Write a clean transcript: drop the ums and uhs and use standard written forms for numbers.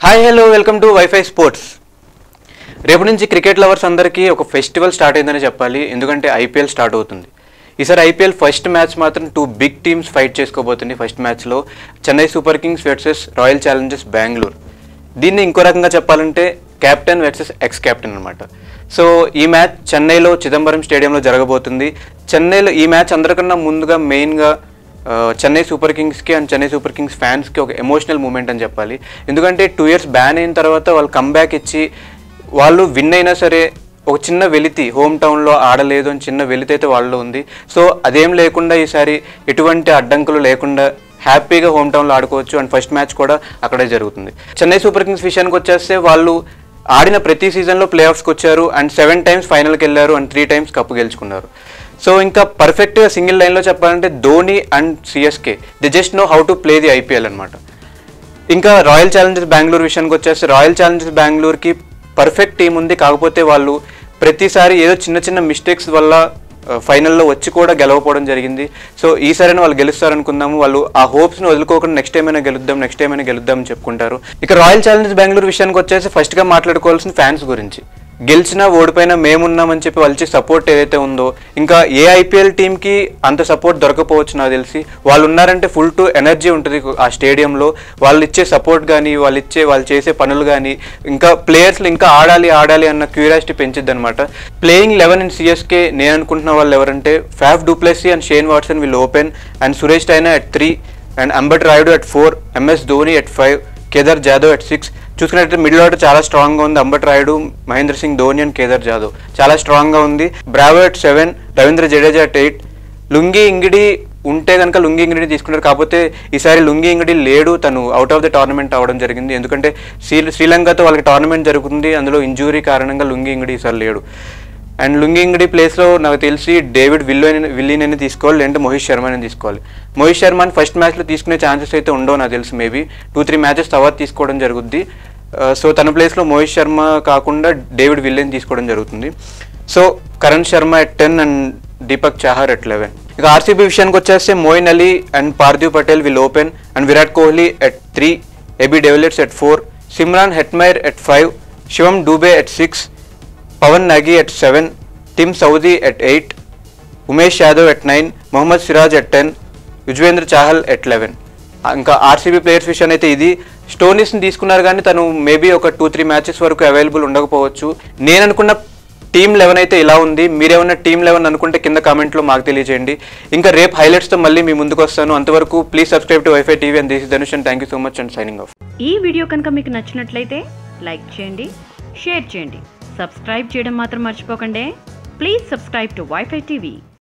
Hi hello welcome to wifi sports. రేపు నుంచి cricket lovers అందరికీ ఒక ఫెస్టివల్ స్టార్ట్ అయిందని చెప్పాలి. ఎందుకంటే ఐపీఎల్ స్టార్ట్ అవుతుంది. ఈసారి ఐపీఎల్ ఫస్ట్ మ్యాచ్ మాత్రం 2 బిగ్ టీమ్స్ ఫైట్ చేసుకోబోతుంది. ఫస్ట్ మ్యాచ్లో Chennai super Kings versus royal Challengers Bengaluru. దీన్ని ఇంకో రకంగా చెప్పాలంటే కెప్టెన్ వర్సెస్ ఎక్స్ కెప్టెన్ అనమాట. సో ఈ మ్యాచ్ చెన్నైలో చిదంబరం స్టేడియంలో జరగబోతుంది. చెన్నైలో ఈ మ్యాచ్ అందరికన్నా ముందుగా మెయిన్గా చెన్నై సూపర్ కింగ్స్కి అండ్ చెన్నై సూపర్ కింగ్స్ ఫ్యాన్స్కి ఒక ఎమోషనల్ మూమెంట్ అని చెప్పాలి. ఎందుకంటే 2 years బ్యాన్ అయిన తర్వాత వాళ్ళు కమ్బ్యాక్ ఇచ్చి వాళ్ళు విన్ అయినా సరే ఒక చిన్న వెలితి హోమ్ టౌన్లో ఆడలేదు అని చిన్న వెలితి అయితే వాళ్ళలో ఉంది. సో అదేం లేకుండా ఈసారి ఎటువంటి అడ్డంకులు లేకుండా హ్యాపీగా హోమ్ టౌన్లో ఆడుకోవచ్చు. అండ్ ఫస్ట్ మ్యాచ్ కూడా అక్కడే జరుగుతుంది. చెన్నై సూపర్ కింగ్స్ విషయానికి వచ్చేస్తే వాళ్ళు ఆడిన ప్రతి సీజన్లో ప్లే ఆఫ్స్కి వచ్చారు అండ్ 7 times ఫైనల్కి వెళ్ళారు అండ్ 3 times కప్పు గెలుచుకున్నారు. సో ఇంకా పర్ఫెక్ట్గా సింగిల్ లైన్లో చెప్పాలంటే Dhoni and CSK the just know how to play the IPL అనమాట. ఇంకా రాయల్ ఛాలెంజర్స్ బెంగళూరు విషయానికి వచ్చేస్తే రాయల్ ఛాలెంజర్స్ బెంగళూరుకి పర్ఫెక్ట్ టీం ఉంది. కాకపోతే వాళ్ళు ప్రతిసారి ఏదో చిన్న చిన్న మిస్టేక్స్ వల్ల ఫైనల్లో వచ్చి కూడా గెలవకపోవడం జరిగింది. సో ఈసారైనా వాళ్ళు గెలుస్తారనుకుందాము. వాళ్ళు ఆ హోప్స్ని వదులుకోకుండా నెక్స్ట్ టైం అయినా గెలుద్దాం అని చెప్పుకుంటారు. ఇక రాయల్ ఛాలెంజర్స్ బెంగళూరు విషయానికి వచ్చేసి ఫస్ట్గా మాట్లాడుకోవాల్సిన ఫ్యాన్స్ గురించి. గెలిచినా ఓడిపోయినా మేమున్నామని చెప్పి వాళ్ళకి సపోర్ట్ ఏదైతే ఉందో ఇంకా ఏ ఐపీఎల్ టీంకి అంత సపోర్ట్ దొరకపోవచ్చు నాకు తెలిసి. వాళ్ళు ఉన్నారంటే ఫుల్ టు ఎనర్జీ ఉంటుంది ఆ స్టేడియంలో. వాళ్ళు ఇచ్చే సపోర్ట్ కానీ వాళ్ళు చేసే పనులు కానీ ఇంకా ప్లేయర్స్లో ఇంకా ఆడాలి అన్న క్యూరియాసిటీ పెంచిద్ది అనమాట. ప్లేయింగ్ 11 ఇన్ సిఎస్కే నేను అనుకుంటున్న వాళ్ళు ఎవరంటే Faf du Plessis and Shane Watson will open and Suresh Raina at 3 and Ambati Rayudu at 4, MS Dhoni at 5, Kedar Jadhav at 6. చూసుకున్నట్లయితే మిడిల్ ఆర్డర్ చాలా స్ట్రాంగ్గా ఉంది. అంబట్ రాయుడు, మహేంద్ర సింగ్ ధోని అండ్ కేదార్ జాదవ్ చాలా స్ట్రాంగ్గా ఉంది. Bravo at 7, Ravindra Jadeja at 8. Lungi Ngidi ఉంటే కనుక లుంగి ఇంగిడిని తీసుకుంటారు. కాకపోతే ఈసారి లుంగి ఇంగిడి లేడు, తను అవుట్ ఆఫ్ ద టోర్నమెంట్ అవ్వడం జరిగింది. ఎందుకంటే శ్రీలంకతో వాళ్ళకి టోర్నమెంట్ జరుగుతుంది, అందులో ఇంజూరీ కారణంగా లుంగి ఇంగిడి ఈసారి లేడు. అండ్ లుంగి ఇంగిడి ప్లేస్లో నాకు తెలిసి డేవిడ్ విల్లీని తీసుకోవాలి, లేదంటే మోహిత్ శర్మని తీసుకోవాలి. మోహిత్ శర్మని ఫస్ట్ మ్యాచ్లో తీసుకునే ఛాన్సెస్ అయితే ఉండవు నాకు తెలిసి. మేబీ 2-3 మ్యాచెస్ తర్వాత తీసుకోవడం జరుగుద్ది. సో తన ప్లేస్లో మోహిత్ శర్మ కాకుండా డేవిడ్ విల్లీని తీసుకోవడం జరుగుతుంది. So Karan Sharma at 10 and Deepak Chahar at 11. ఇక ఆర్సీబీ విషయానికి వచ్చేస్తే Moeen Ali and Parthiv Patel will open and Virat Kohli at 3, AB de Villiers at 4, Shimron Hetmyer at 5, Shivam Dube at 6, Pawan Negi at 7, Tim Southee at 8, Umesh Yadav at 9, Mohammed Siraj at 10, Yuzvendra Chahal at 11. ఇంకా ఆర్సీబీ ప్లేయర్స్ విషయాన్ని అయితే ఇది. స్టోనీస్ని తీసుకున్నారు కానీ తను మేబీ ఒక 2-3 మ్యాచెస్ వరకు అవైలబుల్ ఉండకపోవచ్చు. నేను అనుకున్న టీమ్ 11 అయితే ఇలా ఉంది. మీరేమన్నా టీమ్ 11 అనుకుంటే కింద కామెంట్లో మాకు తెలియజేయండి. ఇంకా రేపు హైలైట్స్తో మళ్ళీ మీ ముందుకు వస్తాను. అంతవరకు please subscribe to wifi TV and this is Dhanush and thank you so much and signing off. ఈ వీడియో కనుక మీకు నచ్చినట్లయితే లైక్ చేయండి, షేర్ చేయండి, సబ్స్క్రైబ్ చేయడం మాత్రం మర్చిపోకండి. Please subscribe to wifi TV.